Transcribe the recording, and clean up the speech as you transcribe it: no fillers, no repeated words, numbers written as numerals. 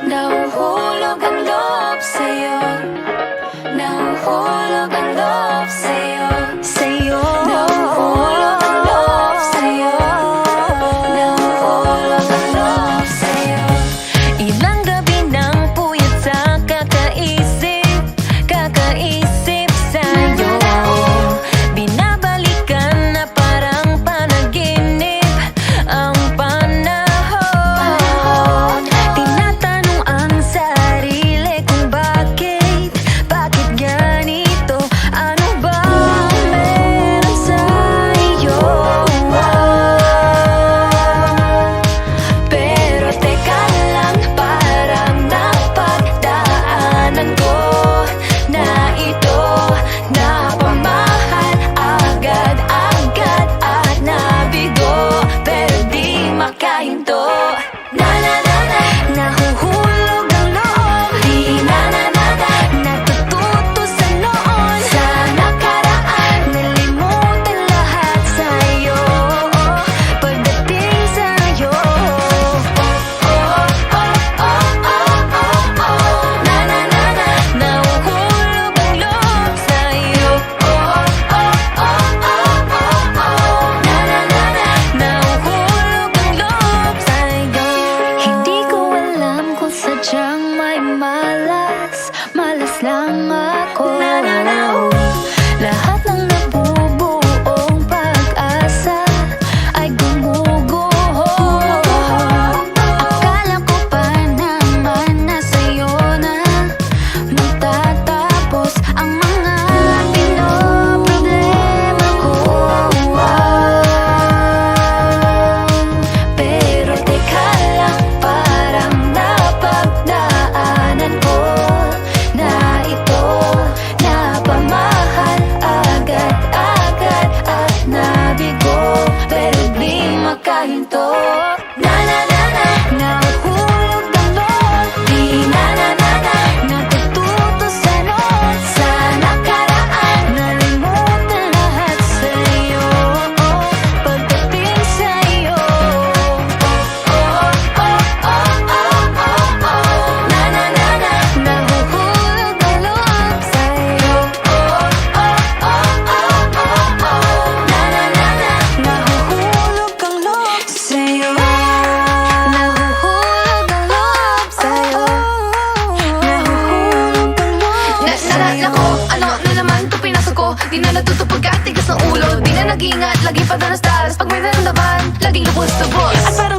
Nahuhulog ang loob sa'yo. Nahuhulog ang loob sa'yo. Sa'yo. Nahuhulog ang loob sa'yo. Nahuhulog ang loob sa'yo. Ilang gabi nang puyat sa kakaisip sa'yo. Binabalikan na parang panaginip ang panahon. Tinatanong ang sarili kung bakit ganito? Ano ba meron sa'yo? Pero teka lang, parang napagdaanan ko na ito. Napamahal agad-agad at nabigo, pero di makahinto. Nahuhulog ang loob. Di natututo sa noon. Sa nakaraan, nalimutan lahat sa'yo. Pagdating sa'yo, nahuhulog ang loob sa'yo. Nahuhulog ang loob sa'yo. Hindi ko alam kung sadyang may malas lang ako. Lahat ng nabubuong pag-asa ay gumuguho. Akala ko pa naman na sa'yo na magtatapos ang mga pinoproblema ko. Pero teka lang, parang napagdaanan ko na ito. Napamahal agad-agad at nabigo, pero di makahinto. Nahuhulog ang loob. Di natututo sa noon. Sa nakaraan, nalimutan lahat sa'yo. Pagdating sa'yo, nahuhulog ang loob sa'yo. Nahuhulog ang loob sa'yo. Nahuhulog ang loob sa'yo. Nahuhulog ang loob sa'yo. Nako, ano na naman ito pinasok ko? Di na natutupag kahit tigas ng ulo. Di na nag-iingat, lagi pa danas-daras. Pag may naramdaman, laging lubos-lubos. At parang